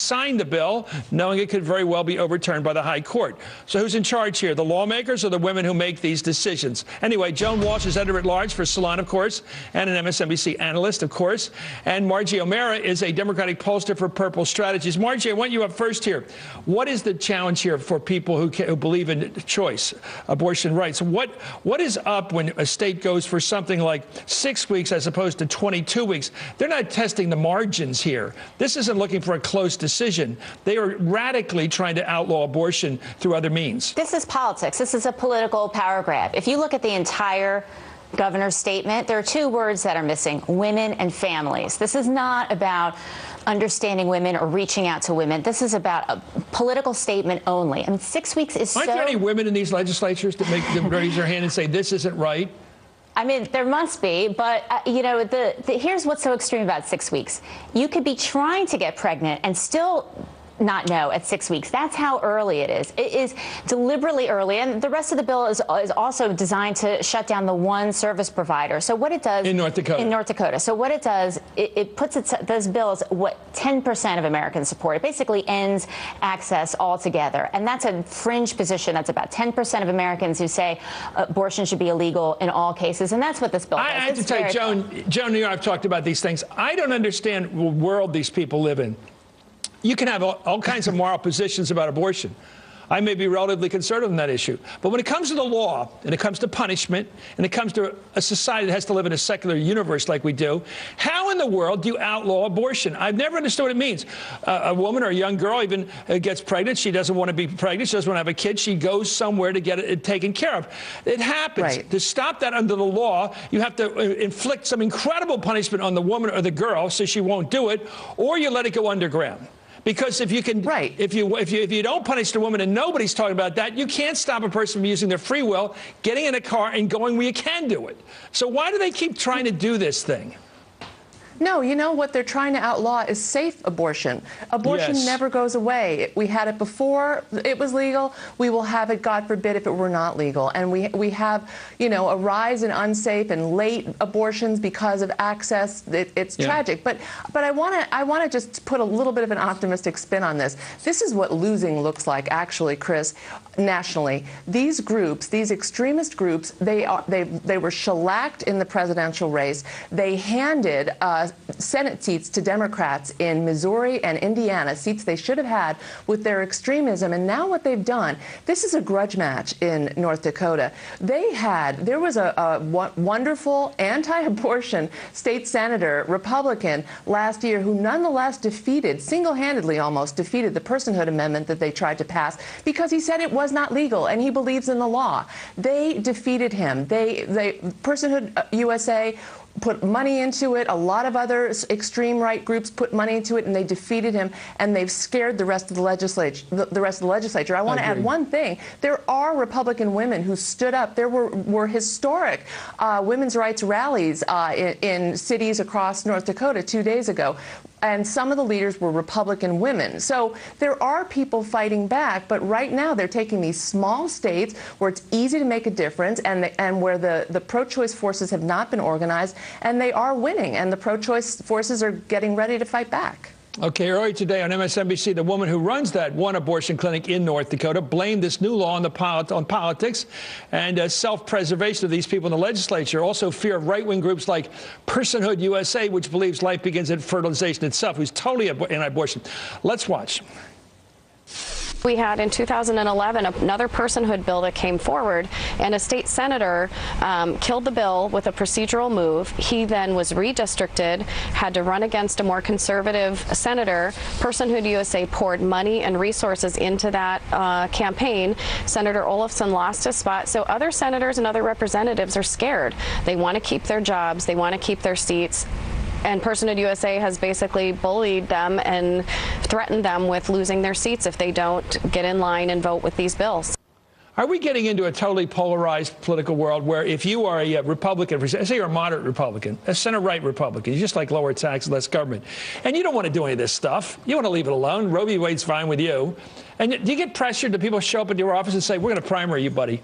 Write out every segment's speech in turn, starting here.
signed the bill, knowing it could very well be overturned by the High Court. So who's in charge here, the lawmakers or the women who make these decisions? Anyway, Joan Walsh is editor-at-large for Salon, of course, and an MSNBC analyst, of course. And Margie Omero is a Democratic pollster for Purple Strategies. Margie, I want you up first here. What is the challenge here for people who believe in choice, abortion rights? What is up when a state goes for something like 6 weeks as opposed to 22 weeks? They're not testing the margins here. This isn't looking for a close decision. They are radically trying to outlaw abortion through other means. This is politics. This is a political power grab. If you look at the entire governor's statement, there are two words that are missing: women and families. This is not about understanding women or reaching out to women. This is about a political statement only. I mean, 6 weeks is Aren't there any women in these legislatures that make them raise their hand and say this isn't right? I mean, there must be, but, you know, here's what's so extreme about 6 weeks. You could be trying to get pregnant and still not know at 6 weeks. That's how early it is. It is deliberately early, and the rest of the bill is also designed to shut down the one service provider. So what it does in North Dakota. So what it does, it puts those bills what 10% of Americans support. It basically ends access altogether, and that's a fringe position. That's about 10% of Americans who say abortion should be illegal in all cases, and that's what this bill does. I have to tell you, Joan, you and I have talked about these things. I don't understand the world these people live in. You can have all kinds of moral positions about abortion. I may be relatively conservative on that issue. But when it comes to the law, and it comes to punishment, and it comes to a society that has to live in a secular universe like we do, how in the world do you outlaw abortion? I've never understood what it means. A woman or a young girl even gets pregnant. She doesn't want to be pregnant. She doesn't want to have a kid. She goes somewhere to get it taken care of. It happens. Right. To stop that under the law, you have to inflict some incredible punishment on the woman or the girl so she won't do it, or you let it go underground. Because if you can, if you don't punish the woman, and nobody's talking about that, you can't stop a person from using their free will, getting in a car and going where you can do it. So why do they keep trying to do this thing? No, you know what they're trying to outlaw is safe abortion. Abortion never goes away. We had it before it was legal. We will have it, God forbid, if it were not legal. And we have, you know, a rise in unsafe and late abortions because of access. It's tragic. But I want to just put a little bit of an optimistic spin on this. This is what losing looks like, actually, Chris, nationally. These groups, these extremist groups, they were shellacked in the presidential race. They handed Senate seats to Democrats in Missouri and Indiana, seats they should have had with their extremism. And now what they've done, this is a grudge match in North Dakota. There was a wonderful anti-abortion state senator, Republican, last year who nonetheless defeated, single-handedly almost, defeated the personhood amendment that they tried to pass because he said it was not legal and he believes in the law. They defeated him. Personhood USA put money into it. A lot of other extreme right groups put money into it, and they defeated him, and they've scared the rest of the legislature. I want to add one thing. There are Republican women who stood up. There were historic women's rights rallies in cities across North Dakota 2 days ago. And some of the leaders were Republican women. So there are people fighting back, but right now they're taking these small states where it's easy to make a difference and where the pro-choice forces have not been organized, and they are winning, and the pro-choice forces are getting ready to fight back. Okay, earlier today on MSNBC, the woman who runs that one abortion clinic in North Dakota blamed this new law on politics and self-preservation of these people in the legislature. Also fear of right-wing groups like Personhood USA, which believes life begins at fertilization itself, who's totally anti-abortion. Let's watch. We had in 2011 another personhood bill that came forward, and a state senator killed the bill with a procedural move. He then was redistricted, had to run against a more conservative senator. Personhood USA poured money and resources into that campaign. Senator Olafson lost his spot, so other senators and other representatives are scared. They want to keep their jobs, they want to keep their seats. And Personhood USA has basically bullied them and threatened them with losing their seats if they don't get in line and vote with these bills. Are we getting into a totally polarized political world where if you are a Republican, say you're a moderate Republican, a center-right Republican, you just like lower tax, less government, and you don't want to do any of this stuff, you want to leave it alone, Roe v. Wade's fine with you, and do you get pressured? Do people show up at your office and say, we're going to primary you, buddy?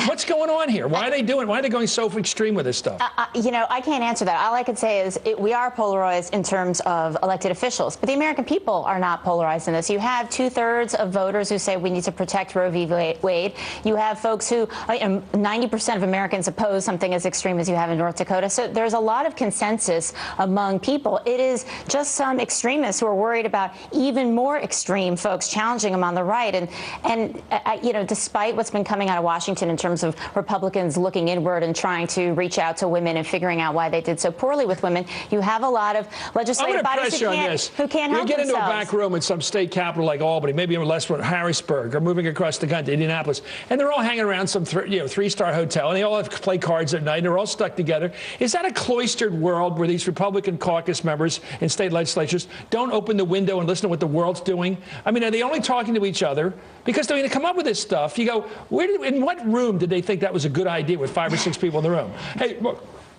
What's going on here? Why are they going so extreme with this stuff? You know, I can't answer that. All I can say is we are polarized in terms of elected officials, but the American people are not polarized in this. You have 2/3 of voters who say we need to protect Roe v. Wade. You have folks who, 90% of Americans oppose something as extreme as you have in North Dakota. So there's a lot of consensus among people. It is just some extremists who are worried about even more extreme folks challenging them on the right. And you know, despite what's been coming out of Washington in terms of Republicans looking inward and trying to reach out to women and figuring out why they did so poorly with women, you have a lot of legislative bodies who can't help themselves. You get into a back room in some state capital like Albany, maybe in Harrisburg, or moving across the country, Indianapolis, and they're all hanging around some three-star hotel, and they all have to play cards at night, and they're all stuck together. Is that a cloistered world where these Republican caucus members in state legislatures don't open the window and listen to what the world's doing? I mean, are they only talking to each other? Because they're going to come up with this stuff. You go, in what room did they think that was a good idea with 5 or 6 people in the room? Hey,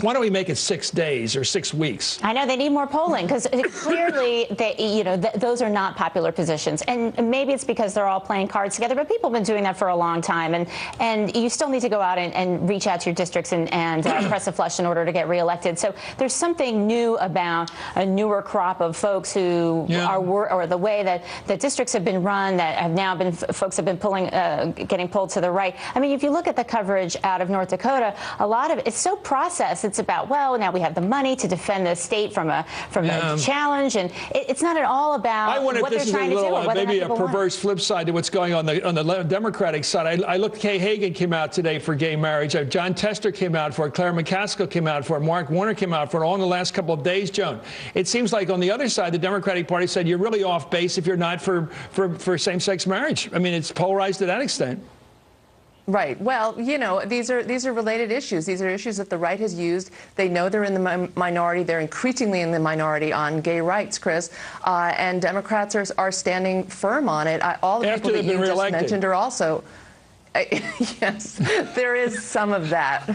why don't we make it 6 days or 6 weeks? I know they need more polling because clearly, those are not popular positions, and maybe it's because they're all playing cards together. But people have been doing that for a long time, and you still need to go out and reach out to your districts and press a flush in order to get reelected. So there's something new about a newer crop of folks who or the way that the districts have been run, that have now been folks have been getting pulled to the right. I mean, if you look at the coverage out of North Dakota, a lot of it's so processed. It's about, well, now we have the money to defend the state from a challenge, and it's not at all about what they're trying to do. Or maybe a perverse flip side to what's going on the Democratic side. I looked. Kay Hagan came out today for gay marriage. John Tester came out for it. Claire McCaskill came out for it. Mark Warner came out for it. All in the last couple of days, Joan. It seems like on the other side, the Democratic Party said you're really off base if you're not for same-sex marriage. I mean, it's polarized to that extent. Right. Well, you know, these are related issues. These are issues that the right has used. They know they're in the minority. They're increasingly in the minority on gay rights, Chris. And Democrats are standing firm on it. All the people that you just mentioned are also. Yes, there is some of that.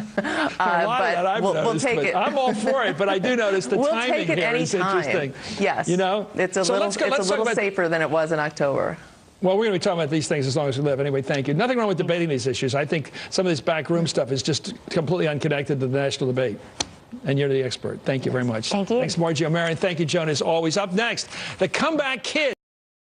We'll take it. I'm all for it, but I do notice the timing here is interesting. Yes. You know, it's a little safer than it was in October. Well, we're going to be talking about these things as long as we live. Anyway, thank you. Nothing wrong with debating these issues. I think some of this backroom stuff is just completely unconnected to the national debate. And you're the expert. Thank you very much. Thank you. Thanks, Margie Omero. And thank you, Joan, as always. Up next, the comeback kid.